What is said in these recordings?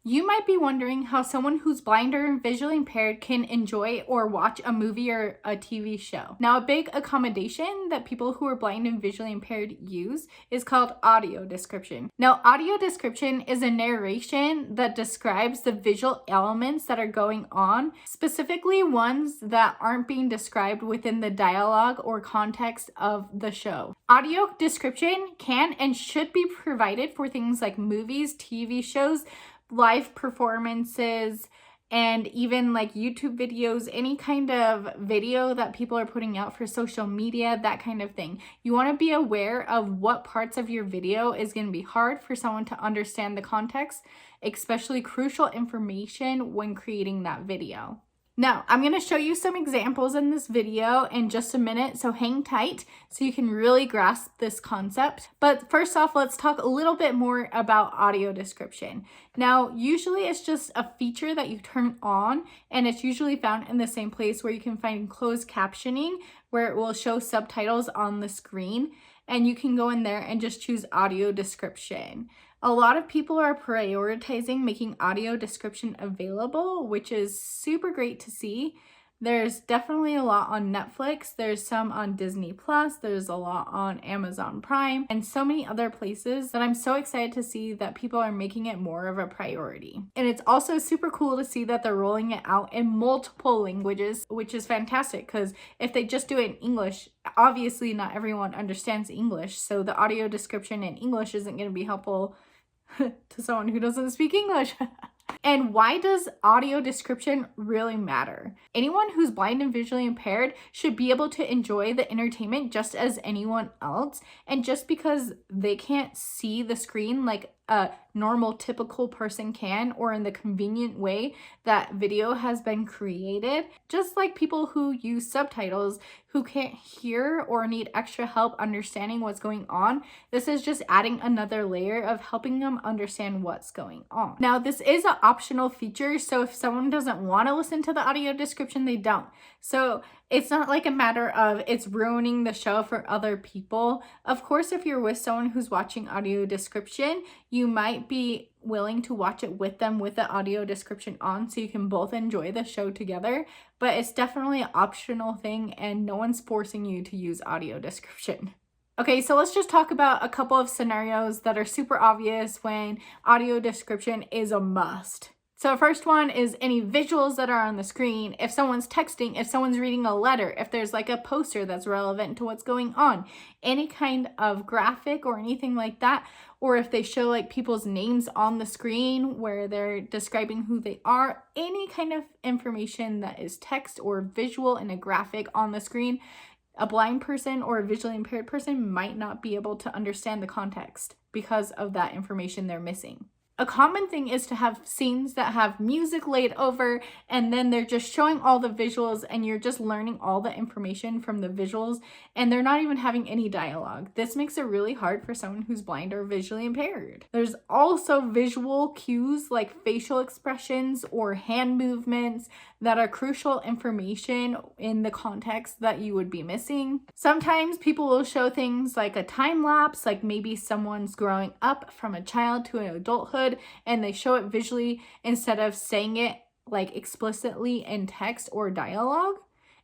You might be wondering how someone who's blind or visually impaired can enjoy or watch a movie or a TV show. Now, a big accommodation that people who are blind and visually impaired use is called audio description. Now, audio description is a narration that describes the visual elements that are going on, specifically ones that aren't being described within the dialogue or context of the show. Audio description can and should be provided for things like movies, TV shows, live performances, and even like YouTube videos, any kind of video that people are putting out for social media, that kind of thing. You want to be aware of what parts of your video is going to be hard for someone to understand the context, especially crucial information when creating that video. Now, I'm going to show you some examples in this video in just a minute, so hang tight so you can really grasp this concept. But first off, let's talk a little bit more about audio description. Now, usually it's just a feature that you turn on, and it's usually found in the same place where you can find closed captioning, where it will show subtitles on the screen, and you can go in there and just choose audio description. A lot of people are prioritizing making audio description available, which is super great to see. There's definitely a lot on Netflix, there's some on Disney Plus, there's a lot on Amazon Prime, and so many other places that I'm so excited to see that people are making it more of a priority. And it's also super cool to see that they're rolling it out in multiple languages, which is fantastic, because if they just do it in English, obviously not everyone understands English, so the audio description in English isn't going to be helpful to someone who doesn't speak English. And why does audio description really matter? Anyone who's blind and visually impaired should be able to enjoy the entertainment just as anyone else. And just because they can't see the screen like a normal typical person can, or in the convenient way that video has been created, just like people who use subtitles who can't hear or need extra help understanding what's going on, this is just adding another layer of helping them understand what's going on. Now, this is an optional feature, so if someone doesn't want to listen to the audio description, they don't. So it's not like a matter of it's ruining the show for other people. Of course, if you're with someone who's watching audio description, you might be willing to watch it with them with the audio description on so you can both enjoy the show together, but it's definitely an optional thing and no one's forcing you to use audio description. Okay, so let's just talk about a couple of scenarios that are super obvious when audio description is a must. So first one is any visuals that are on the screen. If someone's texting, if someone's reading a letter, if there's like a poster that's relevant to what's going on, any kind of graphic or anything like that, or if they show like people's names on the screen where they're describing who they are, any kind of information that is text or visual in a graphic on the screen, a blind person or a visually impaired person might not be able to understand the context because of that information they're missing. A common thing is to have scenes that have music laid over and then they're just showing all the visuals and you're just learning all the information from the visuals and they're not even having any dialogue. This makes it really hard for someone who's blind or visually impaired. There's also visual cues like facial expressions or hand movements that are crucial information in the context that you would be missing. Sometimes people will show things like a time lapse, like maybe someone's growing up from a child to an adulthood and they show it visually instead of saying it like explicitly in text or dialogue.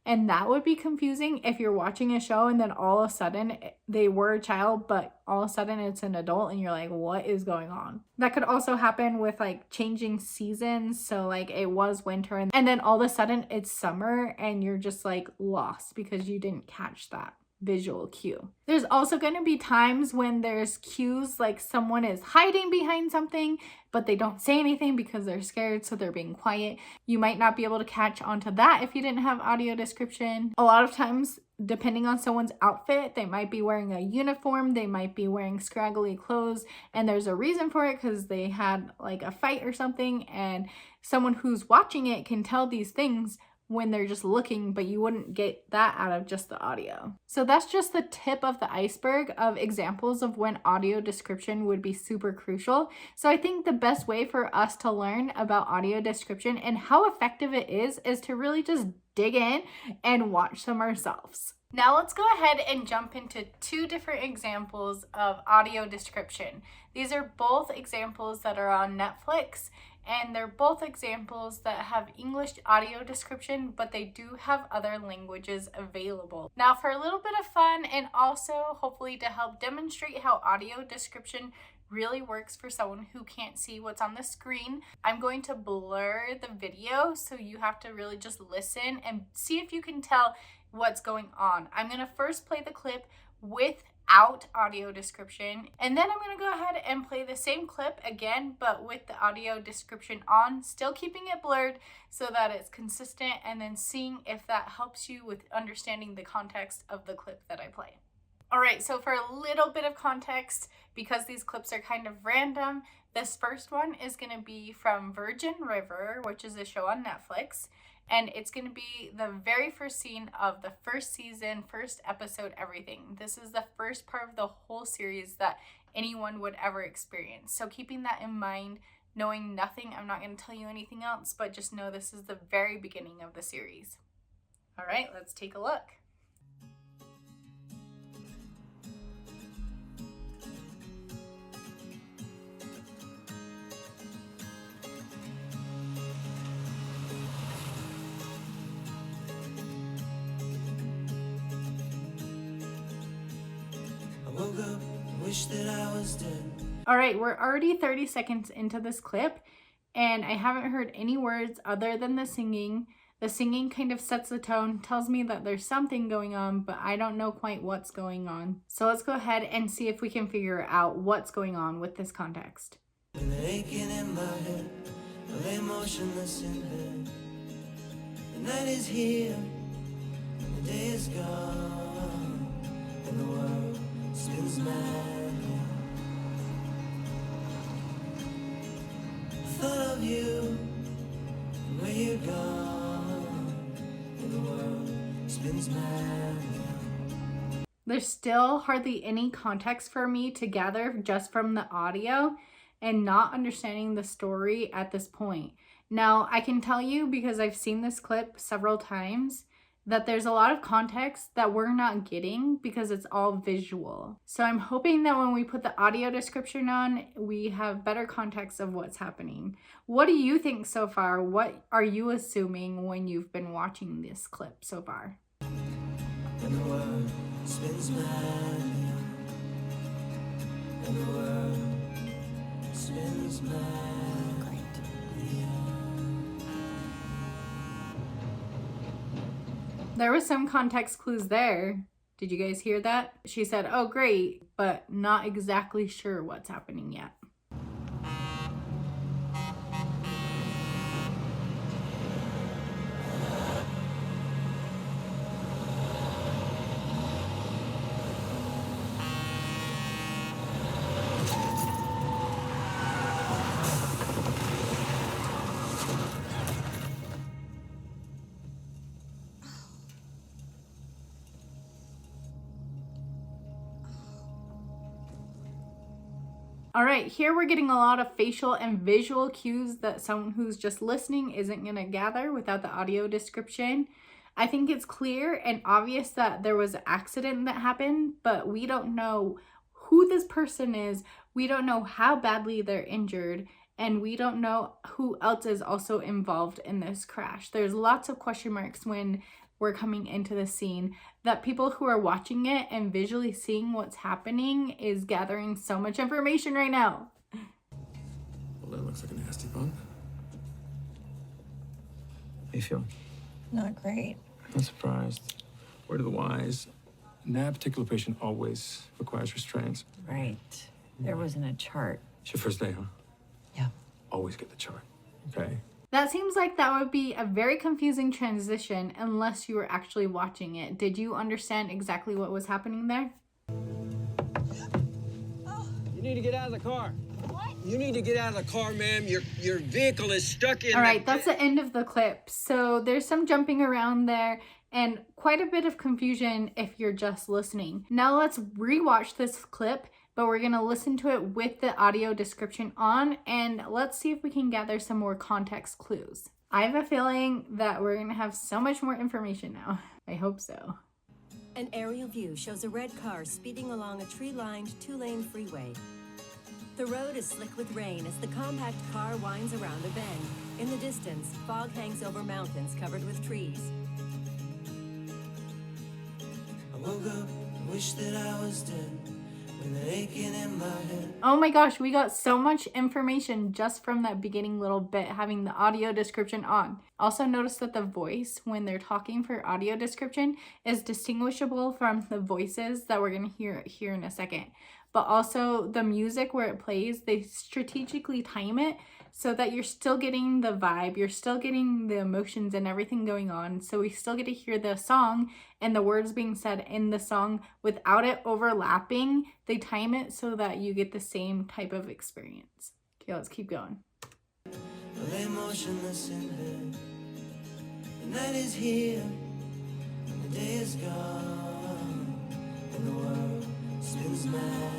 And that would be confusing if you're watching a show and then all of a sudden they were a child, but all of a sudden it's an adult and you're like, what is going on? That could also happen with like changing seasons. So like it was winter and then all of a sudden it's summer and you're just like lost because you didn't catch that visual cue. There's also going to be times when there's cues like someone is hiding behind something, but they don't say anything because they're scared, so they're being quiet. You might not be able to catch onto that if you didn't have audio description. A lot of times, depending on someone's outfit, they might be wearing a uniform, they might be wearing scraggly clothes, and there's a reason for it because they had like a fight or something, and someone who's watching it can tell these things when they're just looking, but you wouldn't get that out of just the audio. So that's just the tip of the iceberg of examples of when audio description would be super crucial. So I think the best way for us to learn about audio description and how effective it is to really just dig in and watch them ourselves. Now let's go ahead and jump into two different examples of audio description. These are both examples that are on Netflix, and they're both examples that have English audio description, but they do have other languages available. Now, for a little bit of fun and also hopefully to help demonstrate how audio description really works for someone who can't see what's on the screen, I'm going to blur the video, so you have to really just listen and see if you can tell what's going on. I'm going to first play the clip without audio description, and then I'm going to go ahead and play the same clip again, but with the audio description on, still keeping it blurred so that it's consistent, and then seeing if that helps you with understanding the context of the clip that I play. All right, so for a little bit of context, because these clips are kind of random, this first one is going to be from Virgin River, which is a show on Netflix, and it's going to be the very first scene of the first season, first episode, everything. This is the first part of the whole series that anyone would ever experience. So keeping that in mind, knowing nothing, I'm not going to tell you anything else, but just know this is the very beginning of the series. All right, let's take a look. Woke up, wish that I was dead. All right, we're already 30 seconds into this clip, and I haven't heard any words other than the singing. The singing kind of sets the tone, tells me that there's something going on, but I don't know quite what's going on. So let's go ahead and see if we can figure out what's going on with this context. And aching in my head, I lay motionless in bed. The night is here, and the day is gone, and the world spins mad. I thought of you, and where you're gone, and the world spins mad. There's still hardly any context for me to gather just from the audio and not understanding the story at this point. Now, I can tell you, because I've seen this clip several times, that there's a lot of context that we're not getting because it's all visual. So I'm hoping that when we put the audio description on, we have better context of what's happening. What do you think so far? What are you assuming when you've been watching this clip so far? And the world spins mad. And the world spins mad. Great. There was some context clues there. Did you guys hear that? She said, "Oh, great," but not exactly sure what's happening yet. All right, here we're getting a lot of facial and visual cues that someone who's just listening isn't going to gather without the audio description. I think it's clear and obvious that there was an accident that happened, but we don't know who this person is. We don't know how badly they're injured, and we don't know who else is also involved in this crash. There's lots of question marks when we're coming into the scene, that people who are watching it and visually seeing what's happening is gathering so much information right now. Well, that looks like a nasty bump. How you feeling? Not great. I'm surprised. Word of the wise, that particular patient always requires restraints. Right. There wasn't a chart. It's your first day, huh? Yeah. Always get the chart, okay? That seems like that would be a very confusing transition unless you were actually watching it. Did you understand exactly what was happening there? You need to get out of the car. What? You need to get out of the car, ma'am. Your vehicle is stuck in. All right, that's the end of the clip. So there's some jumping around there and quite a bit of confusion if you're just listening. Now let's rewatch this clip, but we're gonna listen to it with the audio description on, and let's see if we can gather some more context clues. I have a feeling that we're gonna have so much more information now. I hope so. An aerial view shows a red car speeding along a tree-lined two-lane freeway. The road is slick with rain as the compact car winds around a bend. In the distance, fog hangs over mountains covered with trees. I woke up and wished that I was dead with an aching in my head. Oh my gosh, we got so much information just from that beginning little bit having the audio description on. Also notice that the voice when they're talking for audio description is distinguishable from the voices that we're going to hear here in a second. But also the music where it plays, they strategically time it so that you're still getting the vibe, you're still getting the emotions and everything going on. So we still get to hear the song and the words being said in the song without it overlapping. They time it so that you get the same type of experience. Okay, let's keep going. I lay motionless in bed. The night is here, and the day is gone, and the world spins mad.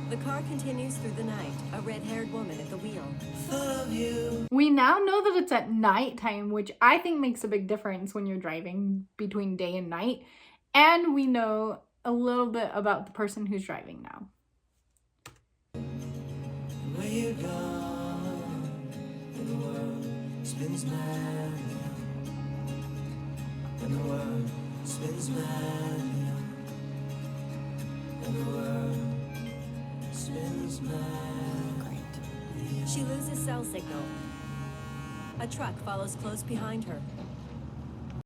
The car continues through the night, a red-haired woman at the wheel. Thought of you. We now know that it's at nighttime, which I think makes a big difference when you're driving between day and night. And we know a little bit about the person who's driving now. Where you gone, and the world spins mad. And the world spins mad. And the world spins mad. She loses cell signal. A truck follows close behind her.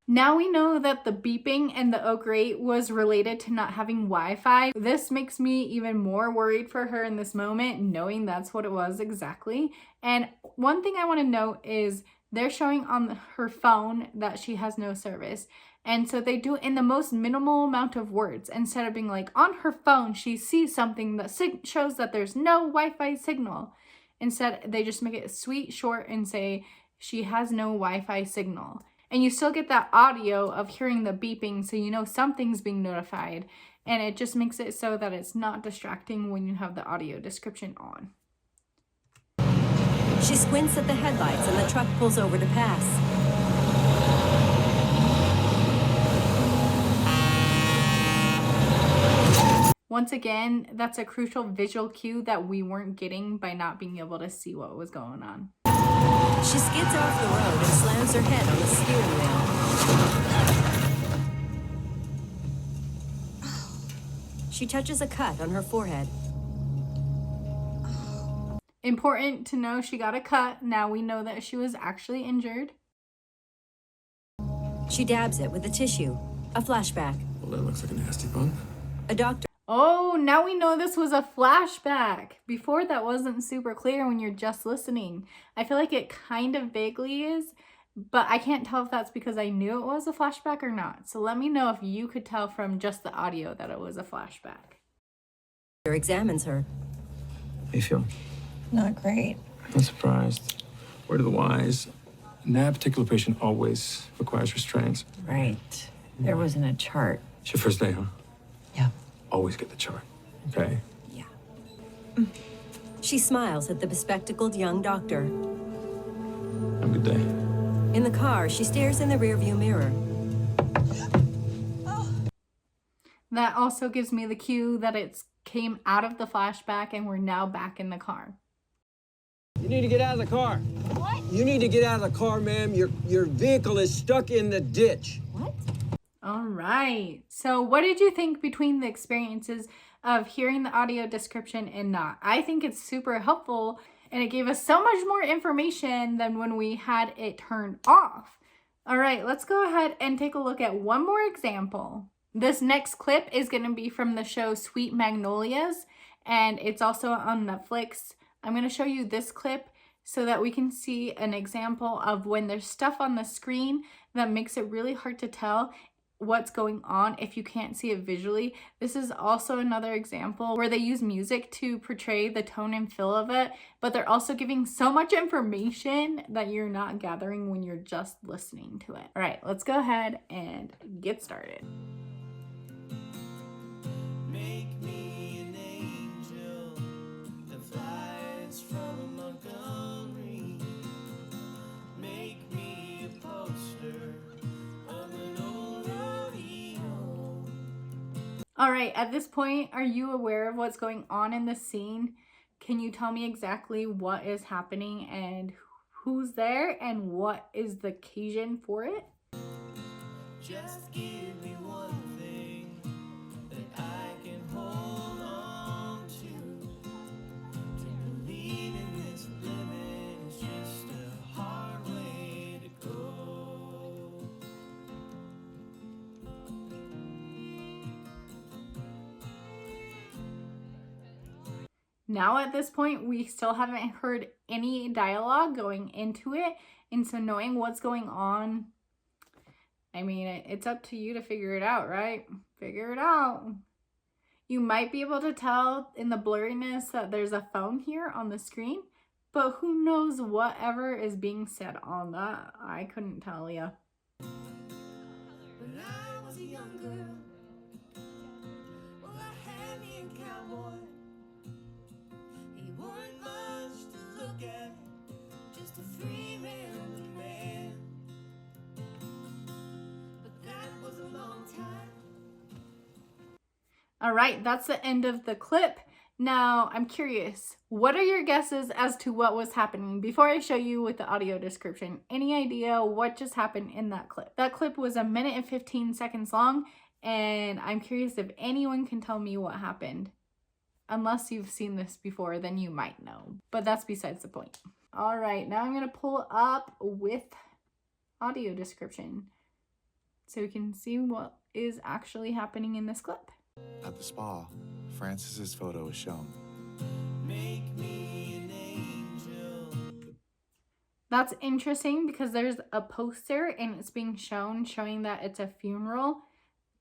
Now we know that the beeping and the oak rate was related to not having Wi-Fi. This makes me even more worried for her in this moment, knowing that's what it was exactly. And one thing I want to note is they're showing on her phone that she has no service. And so they do it in the most minimal amount of words. Instead of being like, on her phone, she sees something that shows that there's no Wi-Fi signal. Instead, they just make it sweet, short, and say she has no Wi-Fi signal. And you still get that audio of hearing the beeping, so you know something's being notified. And it just makes it so that it's not distracting when you have the audio description on. She squints at the headlights and the truck pulls over to pass. Once again, that's a crucial visual cue that we weren't getting by not being able to see what was going on. She skids off the road and slams her head on the steering wheel. She touches a cut on her forehead. Important to know she got a cut. Now we know that she was actually injured. She dabs it with a tissue. A flashback. Well, that looks like a nasty bump. A doctor. Oh, now we know this was a flashback. Before that wasn't super clear when you're just listening. I feel like it kind of vaguely is, but I can't tell if that's because I knew it was a flashback or not. So let me know if you could tell from just the audio that it was a flashback. Examines her. How you feel? Not great. I'm surprised. Word of the wise. That particular patient always requires restraints. Right. There wasn't a chart. It's your first day, huh? Yeah. Always get the chart, okay? Yeah. She smiles at the bespectacled young doctor. Have a good day. In the car, she stares in the rearview mirror. That also gives me the cue that it came out of the flashback and we're now back in the car. You need to get out of the car. What? You need to get out of the car, ma'am. Your vehicle is stuck in the ditch. What? All right. So what did you think between the experiences of hearing the audio description and not? I think it's super helpful and it gave us so much more information than when we had it turned off. All right, let's go ahead and take a look at one more example. This next clip is going to be from the show Sweet Magnolias, and it's also on Netflix. I'm going to show you this clip so that we can see an example of when there's stuff on the screen that makes it really hard to tell what's going on if you can't see it visually. This is also another example where they use music to portray the tone and feel of it, but they're also giving so much information that you're not gathering when you're just listening to it. All right, let's go ahead and get started. Make me an angel that flies from Montgomery. Make me a poster of an old rodeo. All right, at this point, are you aware of what's going on in the scene? Can you tell me exactly what is happening and who's there and what is the occasion for it? Just give me one thing that I can hold on to believe in this living is just a hard way to go. Now at this point, we still haven't heard any dialogue going into it. And so knowing what's going on, I mean, it's up to you to figure it out, right? Figure it out. You might be able to tell in the blurriness that there's a phone here on the screen, but who knows whatever is being said on that. I couldn't tell you. When I was a young girl, well, I had me a cowboy. He wasn't much to look at, just a free man. But that was a long time. All right, that's the end of the clip. Now, I'm curious, what are your guesses as to what was happening? Before I show you with the audio description, any idea what just happened in that clip? That clip was 1 minute and 15 seconds long, and I'm curious if anyone can tell me what happened. Unless you've seen this before, then you might know, but that's besides the point. All right, now I'm gonna pull up with audio description so we can see what is actually happening in this clip. At the spa, Francis's photo is shown. Make me an angel. That's interesting because there's a poster and it's being showing that it's a funeral.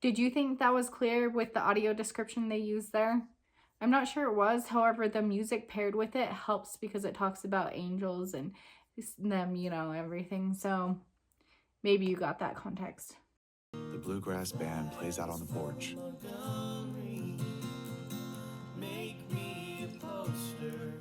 Did you think that was clear with the audio description they used there? I'm not sure it was. However, the music paired with it helps because it talks about angels and them, you know, everything. So maybe you got that context. The bluegrass band plays out on the porch. Make me a poster.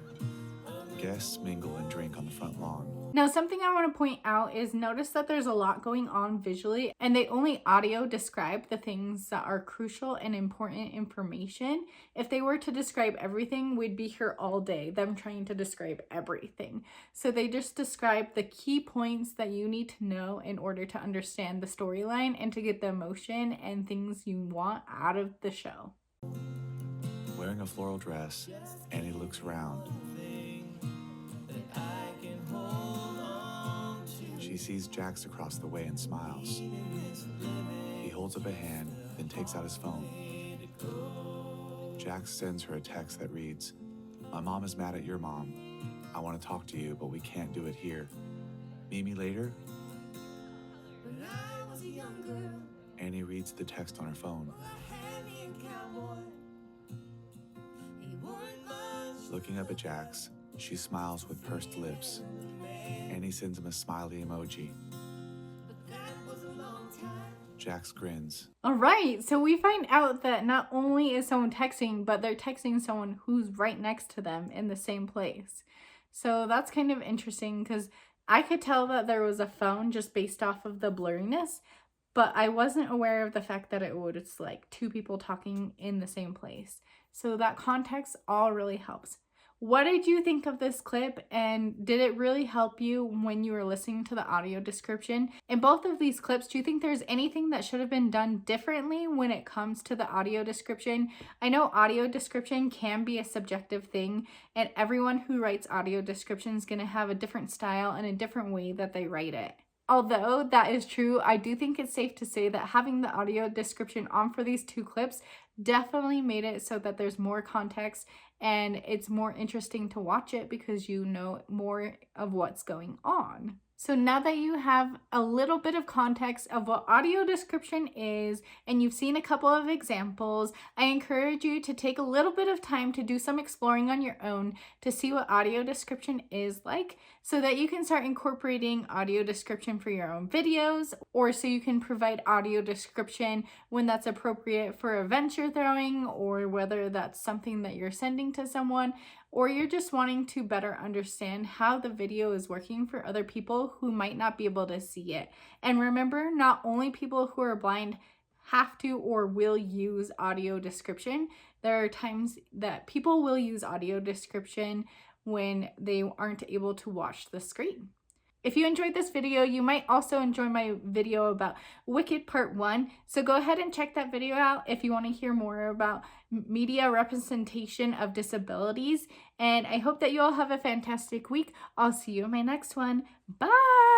Guests mingle and drink on the front lawn. Now, something I want to point out is notice that there's a lot going on visually and they only audio describe the things that are crucial and important information. If they were to describe everything, we'd be here all day, them trying to describe everything. So they just describe the key points that you need to know in order to understand the storyline and to get the emotion and things you want out of the show. Wearing a floral dress, Annie looks around. She sees Jax across the way and smiles. He holds up a hand, then takes out his phone. Jax sends her a text that reads, "My mom is mad at your mom. I want to talk to you, but we can't do it here. Meet me later?" When I was a young girl, Annie reads the text on her phone. I had me a cowboy. He wasn't much. Looking up at Jax, she smiles with pursed lips. Annie sends him a smiley emoji. But that was a long time. Jax grins. All right, so we find out that not only is someone texting, but they're texting someone who's right next to them in the same place. So that's kind of interesting because I could tell that there was a phone just based off of the blurriness, but I wasn't aware of the fact that it was like two people talking in the same place. So that context all really helps. What did you think of this clip, and did it really help you when you were listening to the audio description? In both of these clips, do you think there's anything that should have been done differently when it comes to the audio description? I know audio description can be a subjective thing, and everyone who writes audio description is going to have a different style and a different way that they write it. Although that is true, I do think it's safe to say that having the audio description on for these two clips definitely made it so that there's more context and it's more interesting to watch it because you know more of what's going on. So now that you have a little bit of context of what audio description is and you've seen a couple of examples, I encourage you to take a little bit of time to do some exploring on your own to see what audio description is like so that you can start incorporating audio description for your own videos, or so you can provide audio description when that's appropriate for events you're throwing, or whether that's something that you're sending to someone, or you're just wanting to better understand how the video is working for other people who might not be able to see it. And remember, not only people who are blind have to or will use audio description. There are times that people will use audio description when they aren't able to watch the screen. If you enjoyed this video, you might also enjoy my video about Wicked Part 1. So go ahead and check that video out if you want to hear more about media representation of disabilities. And I hope that you all have a fantastic week. I'll see you in my next one. Bye!